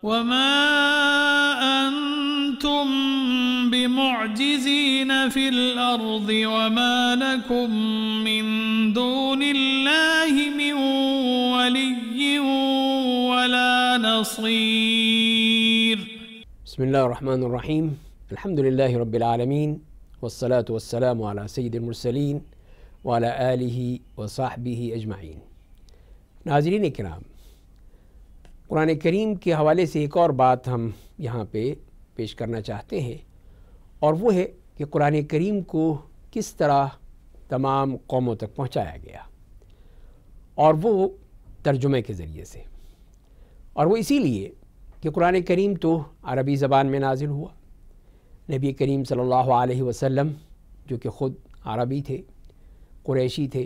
وما أنتم بمعجزين في الأرض وما لكم من دون الله من ولي ولا نصير. بسم الله الرحمن الرحيم. الحمد لله رب العالمين والصلاة والسلام على سيد المرسلين وعلى آله وصحبه أجمعين. ناظرین کرام، قرآن کریم کے حوالے سے ایک اور بات ہم یہاں پہ پیش کرنا چاہتے ہیں، اور وہ ہے کہ قرآن کریم کو کس طرح تمام قوموں تک پہنچایا گیا، اور وہ ترجمے کے ذریعے سے. اور وہ اسی لیے کہ قرآن کریم تو عربی زبان میں نازل ہوا. نبی کریم صلی اللہ علیہ وسلم جو کہ خود عربی تھے، قریشی تھے،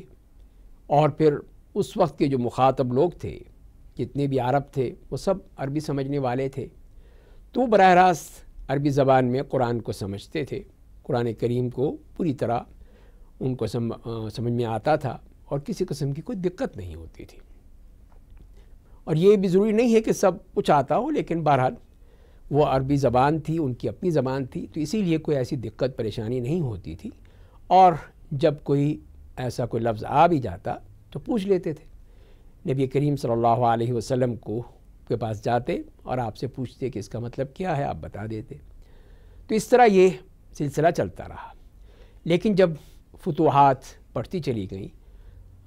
اور پھر اس وقت کے جو مخاطب لوگ تھے، جتنے بھی عرب تھے، وہ سب عربی سمجھنے والے تھے. تو براہ راست عربی زبان میں قرآن کو سمجھتے تھے. قرآن کریم کو پوری طرح ان کو سمجھ میں آتا تھا، اور کسی قسم کی کوئی دقت نہیں ہوتی تھی. اور یہ بھی ضروری نہیں ہے کہ سب کچھ آتا ہو، لیکن بہرحال وہ عربی زبان تھی، ان کی اپنی زبان تھی، تو اسی لیے کوئی ایسی دقت پریشانی نہیں ہوتی تھی. اور جب کوئی ایسا کوئی لفظ آ بھی جاتا تو پوچھ لیتے تھے. نبی کریم صلی اللہ علیہ وسلم کے پاس جاتے اور آپ سے پوچھتے کہ اس کا مطلب کیا ہے، آپ بتا دیتے. تو اس طرح یہ سلسلہ چلتا رہا. لیکن جب فتوحات بڑھتی چلی گئیں،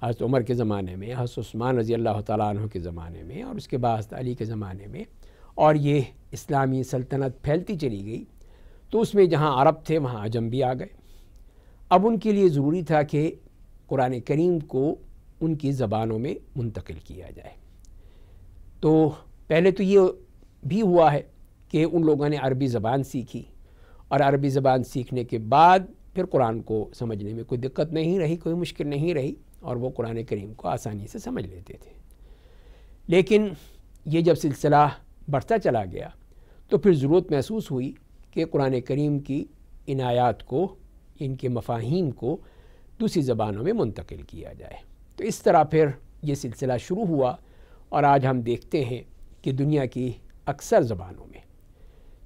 حضرت عمر کے زمانے میں، حضرت عثمان رضی اللہ تعالیٰ عنہ کے زمانے میں، اور اس کے بعد علی کے زمانے میں، اور یہ اسلامی سلطنت پھیلتی چلی گئی، تو اس میں جہاں عرب تھے وہاں عجم بھی آ گئے. اب ان کے لیے ضروری تھا کہ قرآن کریم کو ان کی زبانوں میں منتقل کیا جائے. تو پہلے تو یہ بھی ہوا ہے کہ ان لوگوں نے عربی زبان سیکھی، اور عربی زبان سیکھنے کے بعد پھر قرآن کو سمجھنے میں کوئی دقت نہیں رہی، کوئی مشکل نہیں رہی، اور وہ قرآن کریم کو آسانی سے سمجھ لیتے تھے. لیکن یہ جب سلسلہ بڑھتا چلا گیا تو پھر ضرورت محسوس ہوئی کہ قرآن کریم کی ان آیات کو، ان کے مفاہیم کو دوسری زبانوں میں منتقل کیا جائے. تو اس طرح پھر یہ سلسلہ شروع ہوا، اور آج ہم دیکھتے ہیں کہ دنیا کی اکثر زبانوں میں،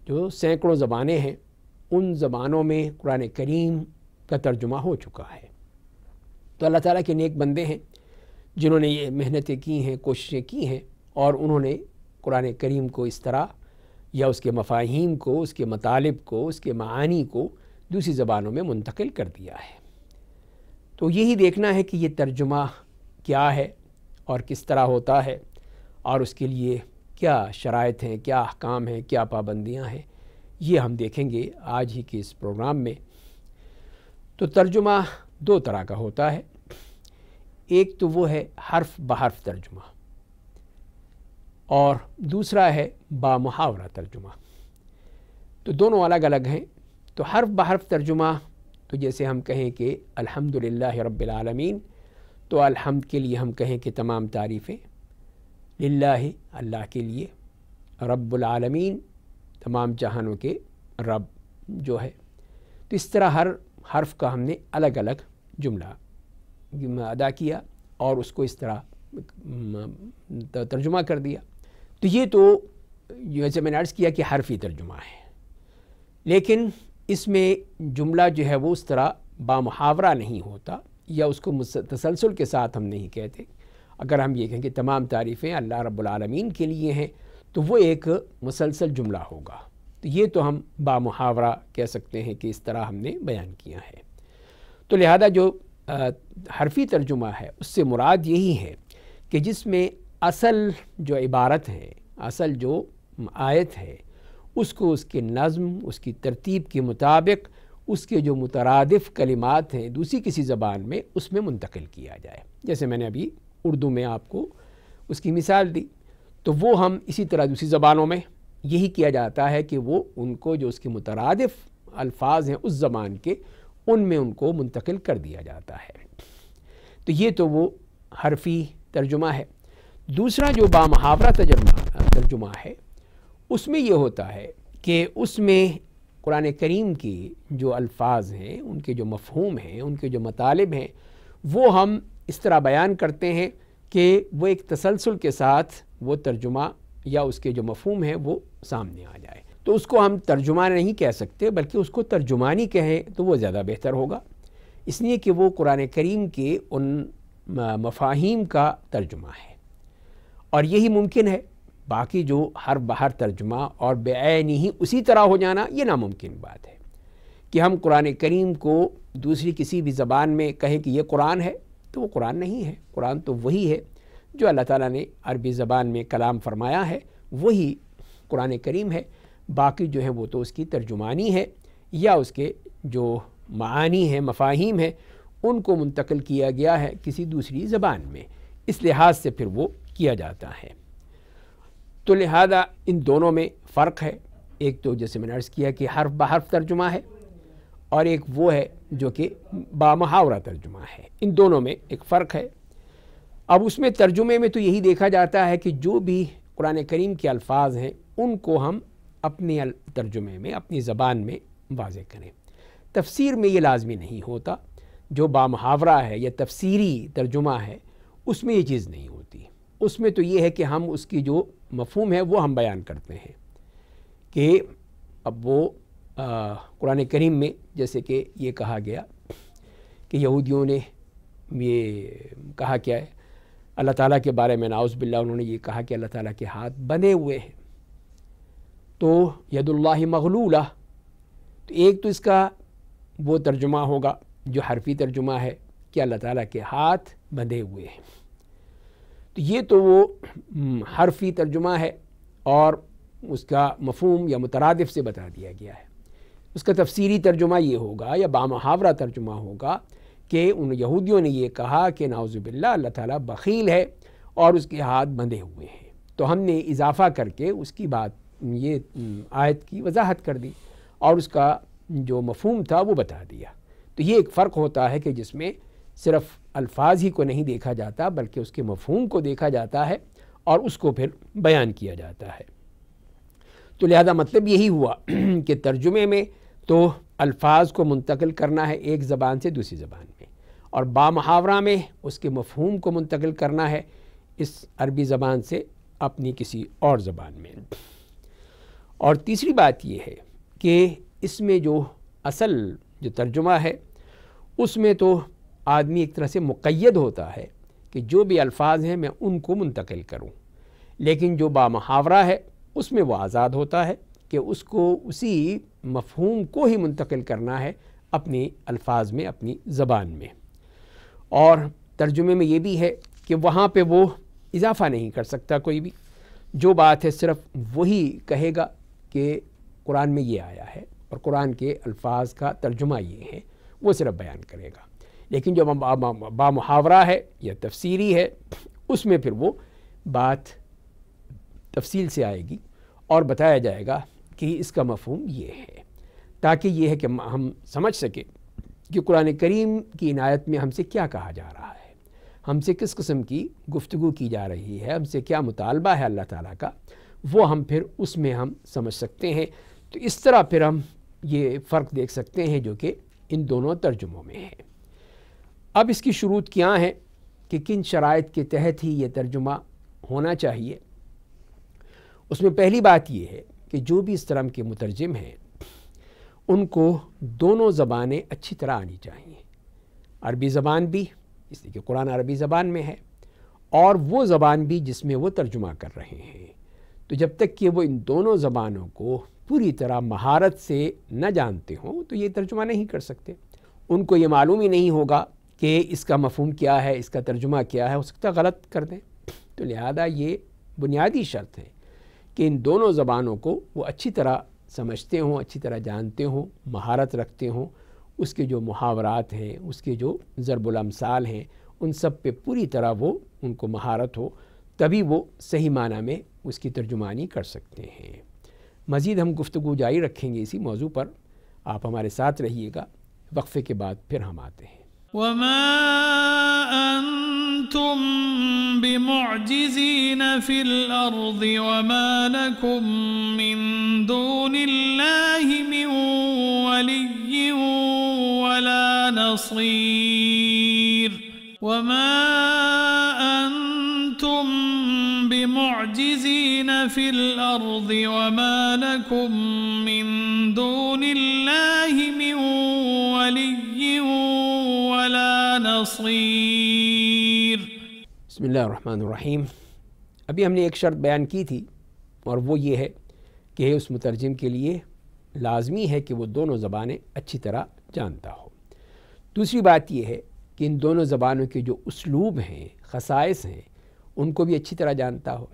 جو سینکڑوں زبانیں ہیں، ان زبانوں میں قرآن کریم کا ترجمہ ہو چکا ہے. تو اللہ تعالیٰ کے نیک بندے ہیں جنہوں نے یہ محنتیں کی ہیں، کوششیں کی ہیں، اور انہوں نے قرآن کریم کو اس طرح، یا اس کے مفاہیم کو، اس کے مطالب کو، اس کے معانی کو دوسری زبانوں میں منتقل کر دیا ہے. تو یہی دیکھنا ہے کہ یہ ترجمہ کیا ہے اور کس طرح ہوتا ہے، اور اس کے لیے کیا شرائط ہیں، کیا احکام ہیں، کیا پابندیاں ہیں، یہ ہم دیکھیں گے آج ہی کے اس پروگرام میں. تو ترجمہ دو طرح کا ہوتا ہے. ایک تو وہ ہے حرف بحرف ترجمہ، اور دوسرا ہے بامحاورہ ترجمہ. تو دونوں الگ الگ ہیں. تو حرف بحرف ترجمہ تو جیسے ہم کہیں کہ الحمدللہ رب العالمین، تو الحمد کے لیے ہم کہیں کہ تمام تعریفیں للہ، اللہ کے لیے، رب العالمین، تمام جہانوں کے رب جو ہے. تو اس طرح ہر حرف کا ہم نے الگ الگ جملہ ادا کیا، اور اس کو اس طرح ترجمہ کر دیا. تو یہ تو جیسے میں نے عرض کیا کہ حرفی ترجمہ ہے. لیکن اس میں جملہ جو ہے وہ اس طرح بامحاورہ نہیں ہوتا، یا اس کو تسلسل کے ساتھ ہم نہیں کہتے. اگر ہم یہ کہیں کہ تمام تعریفیں اللہ رب العالمین کے لیے ہیں، تو وہ ایک مسلسل جملہ ہوگا. تو یہ تو ہم بامحاورہ کہہ سکتے ہیں کہ اس طرح ہم نے بیان کیا ہے. تو لہذا جو حرفی ترجمہ ہے اس سے مراد یہی ہے کہ جس میں اصل جو عبارت ہے، اصل جو آیت ہے، اس کو اس کے نظم، اس کی ترتیب کے مطابق اس کے جو مترادف کلمات ہیں دوسری کسی زبان میں، اس میں منتقل کیا جائے. جیسے میں نے ابھی اردو میں آپ کو اس کی مثال دی، تو وہ ہم اسی طرح دوسری زبانوں میں یہی کیا جاتا ہے کہ وہ ان کو جو اس کے مترادف الفاظ ہیں اس زبان کے، ان میں ان کو منتقل کر دیا جاتا ہے. تو یہ تو وہ حرفی ترجمہ ہے. دوسرا جو بامحاورہ ترجمہ ہے، اس میں یہ ہوتا ہے کہ اس میں قرآن کریم کی جو الفاظ ہیں، ان کے جو مفہوم ہیں، ان کے جو مطالب ہیں، وہ ہم اس طرح بیان کرتے ہیں کہ وہ ایک تسلسل کے ساتھ وہ ترجمہ یا اس کے جو مفہوم ہے وہ سامنے آ جائے، تو اس کو ہم ترجمہ نہیں کہہ سکتے بلکہ اس کو ترجمانی کہیں تو وہ زیادہ بہتر ہوگا، اس لیے کہ وہ قرآن کریم کے ان مفاہیم کا ترجمہ ہے، اور یہی ممکن ہے۔ باقی جو ہر بہر ترجمہ اور بعینہ ہی اسی طرح ہو جانا یہ ناممکن بات ہے کہ ہم قرآن کریم کو دوسری کسی بھی زبان میں کہیں کہ یہ قرآن ہے، تو وہ قرآن نہیں ہے۔ قرآن تو وہی ہے جو اللہ تعالیٰ نے عربی زبان میں کلام فرمایا ہے، وہی قرآن کریم ہے، باقی جو ہے وہ تو اس کی ترجمانی ہے یا اس کے جو معانی ہیں، مفاہیم ہیں، ان کو منتقل کیا گیا ہے کسی دوسری زبان میں، اس لحاظ سے پھر وہ کیا جاتا ہے۔ تو لہذا ان دونوں میں فرق ہے، ایک تو جیسے میں نے عرض کیا کہ حرف بحرف ترجمہ ہے، اور ایک وہ ہے جو کہ بامحاورہ ترجمہ ہے، ان دونوں میں ایک فرق ہے۔ اب اس میں ترجمے میں تو یہی دیکھا جاتا ہے کہ جو بھی قرآن کریم کے الفاظ ہیں ان کو ہم اپنے ترجمے میں اپنی زبان میں واضح کریں۔ تفسیر میں یہ لازمی نہیں ہوتا، جو بامحاورہ ہے یا تفسیری ترجمہ ہے اس میں یہ چیز نہیں ہوتی، اس میں تو یہ ہے کہ ہم اس کی جو مفہوم ہے وہ ہم بیان کرتے ہیں کہ اب وہ قرآن کریم میں جیسے کہ یہ کہا گیا کہ یہودیوں نے یہ کہا کیا ہے اللہ تعالیٰ کے بارے میں، نعوذ باللہ انہوں نے یہ کہا کہ اللہ تعالیٰ کے ہاتھ بندھے ہوئے ہیں، تو ید اللہ مغلولہ، تو ایک تو اس کا وہ ترجمہ ہوگا جو حرفی ترجمہ ہے کہ اللہ تعالیٰ کے ہاتھ بندھے ہوئے ہیں، تو یہ تو وہ حرفی ترجمہ ہے اور اس کا مفہوم یا مترادف سے بتا دیا گیا ہے۔ اس کا تفسیری ترجمہ یہ ہوگا یا بامحاورہ ترجمہ ہوگا کہ ان یہودیوں نے یہ کہا کہ نعوذ باللہ اللہ تعالیٰ بخیل ہے اور اس کے ہاتھ بندھے ہوئے ہیں، تو ہم نے اضافہ کر کے اس کی بات یہ آیت کی وضاحت کر دی اور اس کا جو مفہوم تھا وہ بتا دیا۔ تو یہ ایک فرق ہوتا ہے کہ جس میں صرف الفاظ ہی کو نہیں دیکھا جاتا بلکہ اس کے مفہوم کو دیکھا جاتا ہے اور اس کو پھر بیان کیا جاتا ہے۔ تو لہذا مطلب یہی ہوا کہ ترجمے میں تو الفاظ کو منتقل کرنا ہے ایک زبان سے دوسری زبان میں، اور بامحاورہ میں اس کے مفہوم کو منتقل کرنا ہے اس عربی زبان سے اپنی کسی اور زبان میں۔ اور تیسری بات یہ ہے کہ اس میں جو اصل جو ترجمہ ہے اس میں تو آدمی ایک طرح سے مقید ہوتا ہے کہ جو بھی الفاظ ہیں میں ان کو منتقل کروں، لیکن جو بامحاورہ ہے اس میں وہ آزاد ہوتا ہے کہ اس کو اسی مفہوم کو ہی منتقل کرنا ہے اپنے الفاظ میں، اپنی زبان میں۔ اور ترجمے میں یہ بھی ہے کہ وہاں پہ وہ اضافہ نہیں کر سکتا کوئی بھی، جو بات ہے صرف وہی کہے گا کہ قرآن میں یہ آیا ہے اور قرآن کے الفاظ کا ترجمہ یہ ہے، وہ صرف بیان کرے گا۔ لیکن جو بامحاورہ ہے یا تفسیری ہے اس میں پھر وہ بات تفصیل سے آئے گی اور بتایا جائے گا کہ اس کا مفہوم یہ ہے، تاکہ یہ ہے کہ ہم سمجھ سکیں کہ قرآن کریم کی عنایت میں ہم سے کیا کہا جا رہا ہے، ہم سے کس قسم کی گفتگو کی جا رہی ہے، ہم سے کیا مطالبہ ہے اللہ تعالیٰ کا، وہ ہم پھر اس میں ہم سمجھ سکتے ہیں۔ تو اس طرح پھر ہم یہ فرق دیکھ سکتے ہیں جو کہ ان دونوں ترجموں میں ہے۔ اب اس کی شروط کیا ہیں کہ کن شرائط کے تحت ہی یہ ترجمہ ہونا چاہیے؟ اس میں پہلی بات یہ ہے کہ جو بھی اس طرح کے مترجم ہیں ان کو دونوں زبانیں اچھی طرح آنی چاہیے، عربی زبان بھی اس لیے کہ قرآن عربی زبان میں ہے، اور وہ زبان بھی جس میں وہ ترجمہ کر رہے ہیں۔ تو جب تک کہ وہ ان دونوں زبانوں کو پوری طرح مہارت سے نہ جانتے ہوں تو یہ ترجمہ نہیں کر سکتے، ان کو یہ معلوم ہی نہیں ہوگا کہ اس کا مفہوم کیا ہے، اس کا ترجمہ کیا ہے، ہو سکتا ہے غلط کر دیں۔ تو لہذا یہ بنیادی شرط ہے کہ ان دونوں زبانوں کو وہ اچھی طرح سمجھتے ہوں، اچھی طرح جانتے ہوں، مہارت رکھتے ہوں، اس کے جو محاورات ہیں، اس کے جو ضرب الامثال ہیں، ان سب پہ پوری طرح وہ ان کو مہارت ہو، تبھی وہ صحیح معنی میں اس کی ترجمانی کر سکتے ہیں۔ مزید ہم گفتگو جاری رکھیں گے اسی موضوع پر، آپ ہمارے ساتھ رہیے گا، وقفے کے بعد پھر ہم آتے ہیں۔ وما أنتم بمعجزين في الأرض وما لكم من دون الله من ولي ولا نصير وما أنتم بمعجزين في الأرض وما لكم من دون الله من ولي ولا نصير. بسم اللہ الرحمن الرحیم. ابھی ہم نے ایک شرط بیان کی تھی اور وہ یہ ہے کہ اس مترجم کے لیے لازمی ہے کہ وہ دونوں زبانیں اچھی طرح جانتا ہو. دوسری بات یہ ہے کہ ان دونوں زبانوں کے جو اسلوب ہیں، خصائص ہیں، ان کو بھی اچھی طرح جانتا ہو.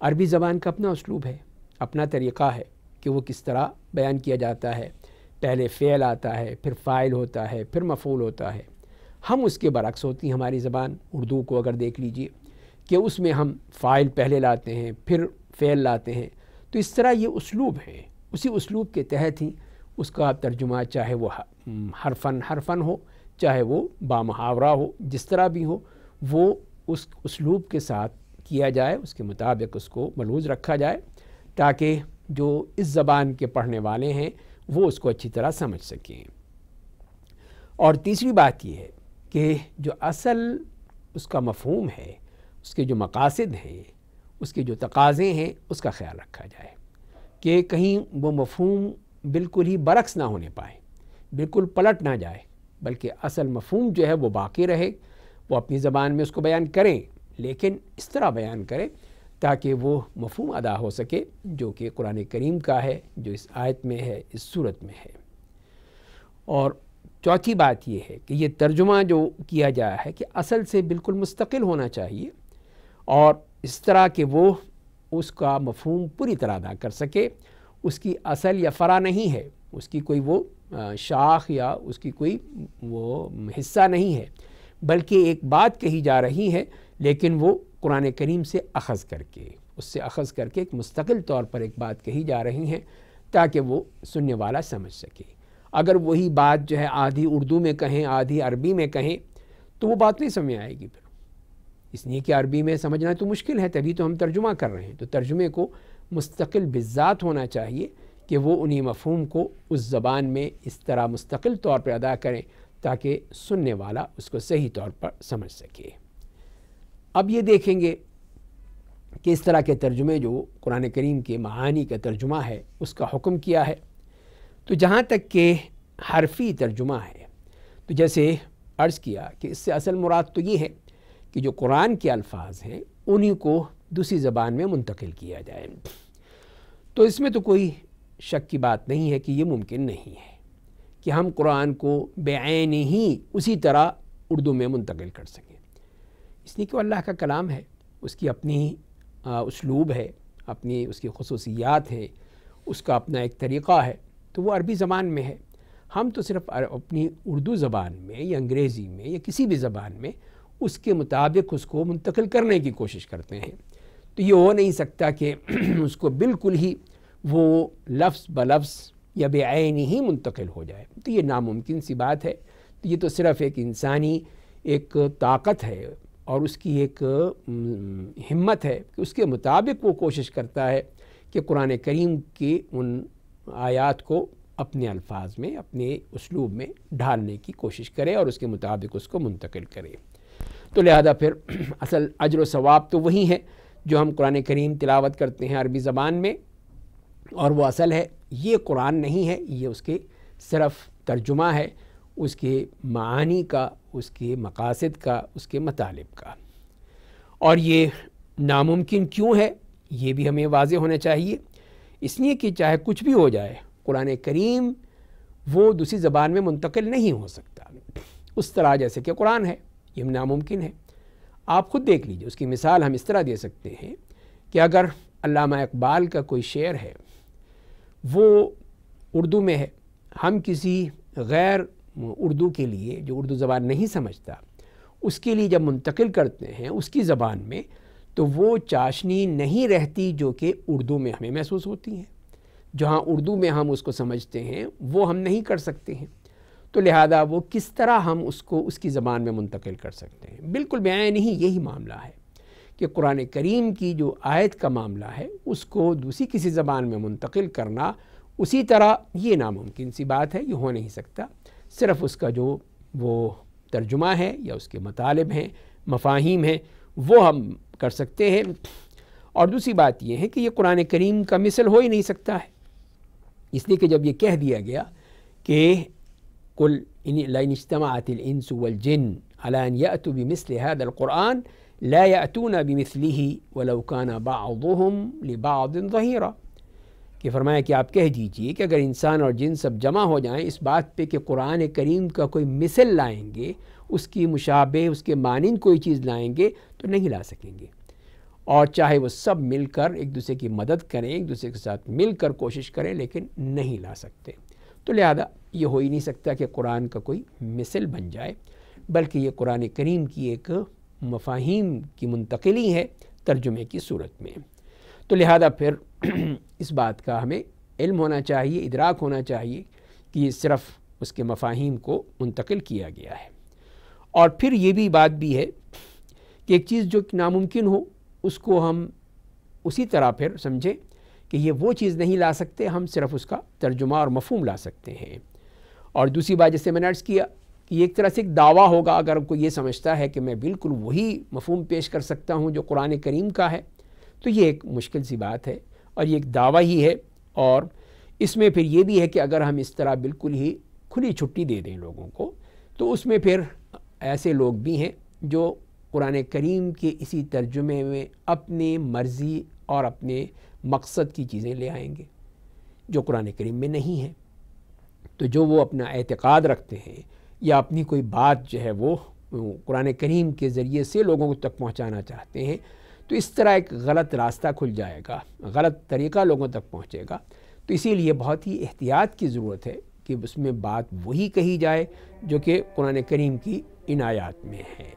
عربی زبان کا اپنا اسلوب ہے، اپنا طریقہ ہے کہ وہ کس طرح بیان کیا جاتا ہے. پہلے فعل آتا ہے، پھر فاعل ہوتا ہے، پھر مفعول ہوتا ہے. ہم اس کے برعکس ہوتی ہیں ہماری زبان. اردو کو اگر دیکھ لیجئے کہ اس میں ہم فاعل پہلے لاتے ہیں، پھر فعل لاتے ہیں. تو اس طرح یہ اسلوب ہے، اسی اسلوب کے تحت ہی اس کا ترجمہ چاہے وہ حرفن ہو، چاہے وہ بامحاورہ ہو، جس طرح بھی ہو، وہ اس اسلوب کے ساتھ کیا جائے، اس کے مطابق اس کو ملحوظ رکھا جائے تاکہ جو اس زبان کے پڑھنے والے ہیں وہ اس کو اچھی طرح سمجھ سکیں. اور تیسری بات یہ ہے کہ جو اصل اس کا مفہوم ہے، اس کے جو مقاصد ہیں، اس کے جو تقاضے ہیں، اس کا خیال رکھا جائے کہ کہیں وہ مفہوم بالکل ہی برعکس نہ ہونے پائے، بالکل پلٹ نہ جائے، بلکہ اصل مفہوم جو ہے وہ باقی رہے. وہ اپنی زبان میں اس کو بیان کریں لیکن اس طرح بیان کریں تاکہ وہ مفہوم ادا ہو سکے جو کہ قرآن کریم کا ہے، جو اس آیت میں ہے، اس صورت میں ہے. اور چوتھی بات یہ ہے کہ یہ ترجمہ جو کیا جایا ہے کہ اصل سے بالکل مستقل ہونا چاہیے اور اس طرح کہ وہ اس کا مفہوم پوری طرح ادا کر سکے. اس کی اصل یا فرع نہیں ہے، اس کی کوئی وہ شاخ یا اس کی کوئی وہ حصہ نہیں ہے، بلکہ ایک بات کہی جا رہی ہے لیکن وہ قرآن کریم سے اخذ کر کے، اس سے اخذ کر کے ایک مستقل طور پر ایک بات کہی جا رہی ہیں تاکہ وہ سننے والا سمجھ سکے. اگر وہی بات جو ہے آدھی اردو میں کہیں، آدھی عربی میں کہیں تو وہ بات نہیں سمجھ آئے گی پھر، اس لیے کہ عربی میں سمجھنا تو مشکل ہے، تبھی تو ہم ترجمہ کر رہے ہیں. تو ترجمے کو مستقل بالذات ہونا چاہیے کہ وہ انہی مفہوم کو اس زبان میں اس طرح مستقل طور پر ادا کریں تاکہ سننے والا اس کو صحیح طور پر سمجھ سکے. اب یہ دیکھیں گے کہ اس طرح کے ترجمے جو قرآن کریم کے معانی کا ترجمہ ہے اس کا حکم کیا ہے. تو جہاں تک کہ حرفی ترجمہ ہے تو جیسے عرض کیا کہ اس سے اصل مراد تو یہ ہے کہ جو قرآن کے الفاظ ہیں انہی کو دوسری زبان میں منتقل کیا جائے. تو اس میں تو کوئی شک کی بات نہیں ہے کہ یہ ممکن نہیں ہے کہ ہم قرآن کو بعین ہی اسی طرح اردو میں منتقل کر سکیں، اس لیے کہ وہ اللہ کا کلام ہے، اس کی اپنی اسلوب ہے، اپنی اس کی خصوصیات ہیں، اس کا اپنا ایک طریقہ ہے. تو وہ عربی زبان میں ہے. ہم تو صرف اپنی اردو زبان میں یا انگریزی میں یا کسی بھی زبان میں اس کے مطابق اس کو منتقل کرنے کی کوشش کرتے ہیں. تو یہ ہو نہیں سکتا کہ اس کو بالکل ہی وہ لفظ بلفظ یا بعین ہی منتقل ہو جائے، تو یہ ناممکن سی بات ہے. تو یہ تو صرف ایک انسانی ایک طاقت ہے اور اس کی ایک ہمت ہے کہ اس کے مطابق وہ کوشش کرتا ہے کہ قرآن کریم کی ان آیات کو اپنے الفاظ میں، اپنے اسلوب میں ڈھالنے کی کوشش کرے اور اس کے مطابق اس کو منتقل کرے. تو لہذا پھر اصل اجر و ثواب تو وہی ہے جو ہم قرآن کریم تلاوت کرتے ہیں عربی زبان میں، اور وہ اصل ہے. یہ قرآن نہیں ہے، یہ اس کے صرف ترجمہ ہے، اس کے معانی کا، اس کے مقاصد کا، اس کے مطالب کا. اور یہ ناممکن کیوں ہے یہ بھی ہمیں واضح ہونا چاہیے. اس لیے کہ چاہے کچھ بھی ہو جائے قرآن کریم وہ دوسری زبان میں منتقل نہیں ہو سکتا اس طرح جیسے کہ قرآن ہے، یہ ناممکن ہے. آپ خود دیکھ لیجئے، اس کی مثال ہم اس طرح دے سکتے ہیں کہ اگر علامہ اقبال کا کوئی شعر ہے وہ اردو میں ہے، ہم کسی غیر اردو کے لیے جو اردو زبان نہیں سمجھتا اس کے لیے جب منتقل کرتے ہیں اس کی زبان میں تو وہ چاشنی نہیں رہتی جو کہ اردو میں ہمیں محسوس ہوتی ہیں. جہاں اردو میں ہم اس کو سمجھتے ہیں وہ ہم نہیں کر سکتے ہیں. تو لہذا وہ کس طرح ہم اس کو اس کی زبان میں منتقل کر سکتے ہیں. بالکل بعین ہی یہی معاملہ ہے کہ قرآن کریم کی جو آیت کا معاملہ ہے اس کو دوسری کسی زبان میں منتقل کرنا اسی طرح یہ ناممکن سی بات ہے، یہ ہو نہیں سکتا. صرف اس کا جو وہ ترجمہ ہے یا اس کے مطالب ہیں، مفاہیم ہیں، وہ ہم کر سکتے ہیں. اور دوسری بات یہ ہے کہ یہ قرآن کریم کا مثل ہو ہی نہیں سکتا ہے، اس لیے کہ جب یہ کہہ دیا گیا کہ قل لئن اجتمعت الانس والجن على ان يأتوا بمثل هذا القرآن لا يأتون بمثله ولو كان بعضهم لبعض ظهيرا، کہ فرمایا کہ آپ کہہ دیجئے کہ اگر انسان اور جن سب جمع ہو جائیں اس بات پہ کہ قرآن کریم کا کوئی مثل لائیں گے، اس کی مشابہ، اس کے مانند کوئی چیز لائیں گے تو نہیں لا سکیں گے، اور چاہے وہ سب مل کر ایک دوسرے کی مدد کریں، ایک دوسرے کے ساتھ مل کر کوشش کریں، لیکن نہیں لا سکتے۔ تو لہذا یہ ہو ہی نہیں سکتا کہ قرآن کا کوئی مثل بن جائے، بلکہ یہ قرآن کریم کی ایک مفاہیم کی منتقلی ہے ترجمے کی صورت میں۔ تو لہذا پھر اس بات کا ہمیں علم ہونا چاہیے، ادراک ہونا چاہیے کہ یہ صرف اس کے مفاہیم کو منتقل کیا گیا ہے۔ اور پھر یہ بھی بات بھی ہے کہ ایک چیز جو ناممکن ہو اس کو ہم اسی طرح پھر سمجھیں کہ یہ وہ چیز نہیں لا سکتے، ہم صرف اس کا ترجمہ اور مفہوم لا سکتے ہیں۔ اور دوسری بات جیسے میں نے عرض کیا کہ یہ ایک طرح سے ایک دعویٰ ہوگا اگر کوئی یہ سمجھتا ہے کہ میں بالکل وہی مفہوم پیش کر سکتا ہوں جو قرآن کریم کا ہے، تو یہ ایک مشکل سی بات ہے اور یہ ایک دعویٰ ہی ہے۔ اور اس میں پھر یہ بھی ہے کہ اگر ہم اس طرح بالکل ہی کھلی چھٹی دے دیں لوگوں کو، تو اس میں پھر ایسے لوگ بھی ہیں جو قرآن کریم کے اسی ترجمے میں اپنی مرضی اور اپنے مقصد کی چیزیں لے آئیں گے جو قرآن کریم میں نہیں ہیں۔ تو جو وہ اپنا اعتقاد رکھتے ہیں یا اپنی کوئی بات جو ہے وہ قرآن کریم کے ذریعے سے لوگوں تک پہنچانا چاہتے ہیں، تو اس طرح ایک غلط راستہ کھل جائے گا، غلط طریقہ لوگوں تک پہنچے گا۔ تو اسی لیے بہت ہی احتیاط کی ضرورت ہے کہ اس میں بات وہی کہی جائے جو کہ قرآن کریم کی ان آیات میں ہے۔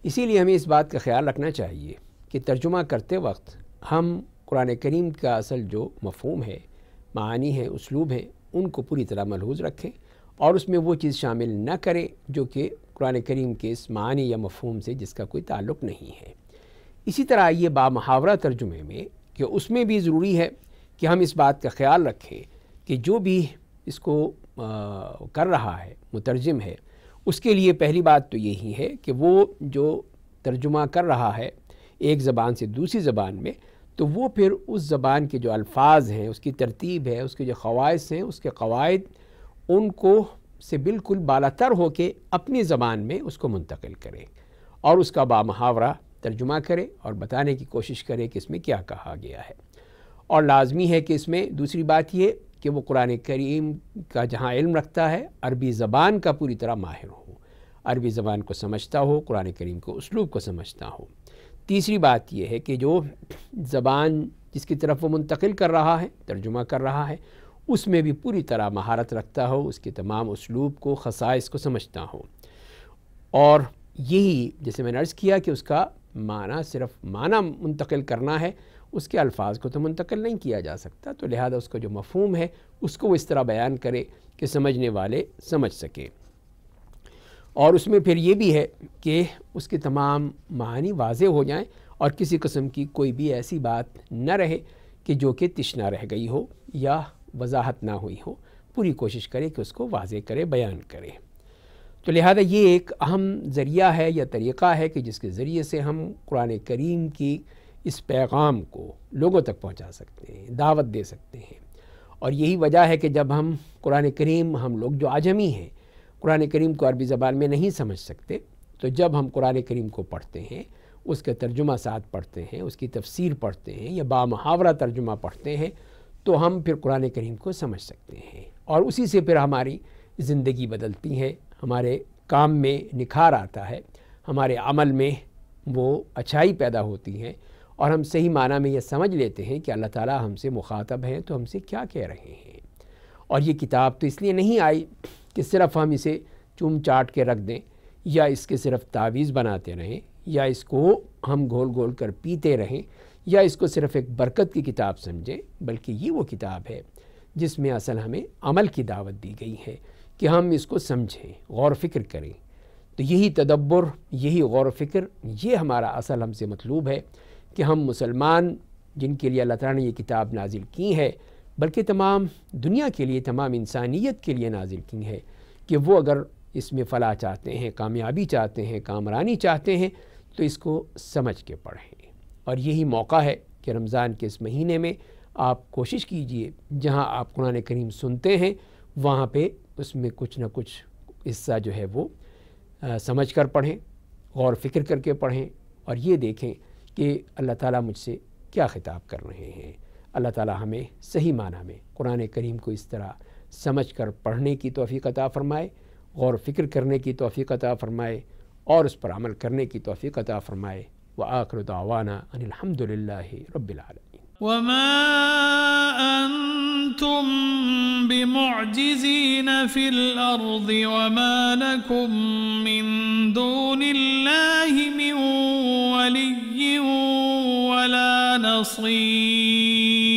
اسی لیے ہمیں اس بات کا خیال رکھنا چاہیے کہ ترجمہ کرتے وقت ہم قرآن کریم کا اصل جو مفہوم ہے، معانی ہے، اسلوب ہے، ان کو پوری طرح ملحوظ رکھیں اور اس میں وہ چیز شامل نہ کریں جو کہ قرآن کریم کے اس معانی یا مفہوم سے جس کا کوئی تعلق نہیں ہے۔ اسی طرح یہ بامحاورہ ترجمے میں کہ اس میں بھی ضروری ہے کہ ہم اس بات کا خیال رکھیں کہ جو بھی اس کو کر رہا ہے، مترجم ہے، اس کے لیے پہلی بات تو یہی ہے کہ وہ جو ترجمہ کر رہا ہے ایک زبان سے دوسری زبان میں، تو وہ پھر اس زبان کے جو الفاظ ہیں، اس کی ترتیب ہے، اس کے جو خواص ہیں، اس کے قواعد، ان کو سے بالکل بالاتر ہو کے اپنی زبان میں اس کو منتقل کرے اور اس کا بامحاورہ ترجمہ کرے اور بتانے کی کوشش کرے کہ اس میں کیا کہا گیا ہے۔ اور لازمی ہے کہ اس میں دوسری بات یہ کہ وہ قرآن کریم کا جہاں علم رکھتا ہے عربی زبان کا پوری طرح ماہر ہو، عربی زبان کو سمجھتا ہو، قرآن کریم کو اسلوب کو سمجھتا ہو۔ تیسری بات یہ ہے کہ جو زبان جس کی طرف وہ منتقل کر رہا ہے، ترجمہ کر رہا ہے، اس میں بھی پوری طرح مہارت رکھتا ہو، اس کے تمام اسلوب کو، خصائص کو سمجھتا ہو۔ اور یہی جیسے میں نے عرض کیا کہ اس کا معنی صرف معنی منتقل کرنا ہے، اس کے الفاظ کو تو منتقل نہیں کیا جا سکتا، تو لہذا اس کا جو مفہوم ہے اس کو وہ اس طرح بیان کرے کہ سمجھنے والے سمجھ سکے۔ اور اس میں پھر یہ بھی ہے کہ اس کے تمام معانی واضح ہو جائیں اور کسی قسم کی کوئی بھی ایسی بات نہ رہے کہ جو کہ تشنا رہ گئی ہو یا وضاحت نہ ہوئی ہو، پوری کوشش کرے کہ اس کو واضح کرے، بیان کرے۔ تو لہذا یہ ایک اہم ذریعہ ہے یا طریقہ ہے کہ جس کے ذریعے سے ہم قرآن کریم کی اس پیغام کو لوگوں تک پہنچا سکتے ہیں، دعوت دے سکتے ہیں۔ اور یہی وجہ ہے کہ جب ہم قرآن کریم، ہم لوگ جو عجمی ہیں، قرآن کریم کو عربی زبان میں نہیں سمجھ سکتے، تو جب ہم قرآن کریم کو پڑھتے ہیں، اس کا ترجمہ ساتھ پڑھتے ہیں، اس کی تفسیر پڑھتے ہیں یا بامحاورہ ترجمہ پڑھتے ہیں، تو ہم پھر قرآن کریم کو سمجھ سکتے ہیں اور اسی سے پھر ہماری زندگی بدلتی ہے، ہمارے کام میں نکھار آتا ہے، ہمارے عمل میں وہ اچھائی پیدا ہوتی ہے اور ہم صحیح معنی میں یہ سمجھ لیتے ہیں کہ اللہ تعالیٰ ہم سے مخاطب ہیں تو ہم سے کیا کہہ رہے ہیں۔ اور یہ کتاب تو اس لیے نہیں آئی کہ صرف ہم اسے چوم چاٹ کے رکھ دیں یا اس کے صرف تعویذ بناتے رہیں یا اس کو ہم گھول گھول کر پیتے رہیں یا اس کو صرف ایک برکت کی کتاب سمجھیں، بلکہ یہ وہ کتاب ہے جس میں اصل ہمیں عمل کی دعوت دی گئی ہے کہ ہم اس کو سمجھیں، غور و فکر کریں۔ تو یہی تدبر، یہی غور و فکر، یہ ہمارا اصل ہم سے مطلوب ہے کہ ہم مسلمان جن کے لیے اللہ تعالیٰ نے یہ کتاب نازل کی ہے، بلکہ تمام دنیا کے لیے، تمام انسانیت کے لیے نازل کی ہے، کہ وہ اگر اس میں فلاح چاہتے ہیں، کامیابی چاہتے ہیں، کامرانی چاہتے ہیں، تو اس کو سمجھ کے پڑھیں۔ اور یہی موقع ہے کہ رمضان کے اس مہینے میں آپ کوشش کیجئے جہاں آپ قرآن کریم سنتے ہیں وہاں پہ اس میں کچھ نہ کچھ حصہ جو ہے وہ سمجھ کر پڑھیں، غور فکر کر کے پڑھیں، اور یہ دیکھیں کہ اللہ تعالیٰ مجھ سے کیا خطاب کر رہے ہیں۔ اللہ تعالیٰ ہمیں صحیح معنی میں قرآن کریم کو اس طرح سمجھ کر پڑھنے کی توفیق عطا فرمائے، غور فکر کرنے کی توفیق عطا فرمائے، اور اس پر عمل کرنے کی توفیق عطا فرمائے۔ وآخر دعوانا ان الحمد للہ رب العالمین۔ وما أنتم بمعجزين في الأرض وما لكم من دون الله من ولي ولا نصير۔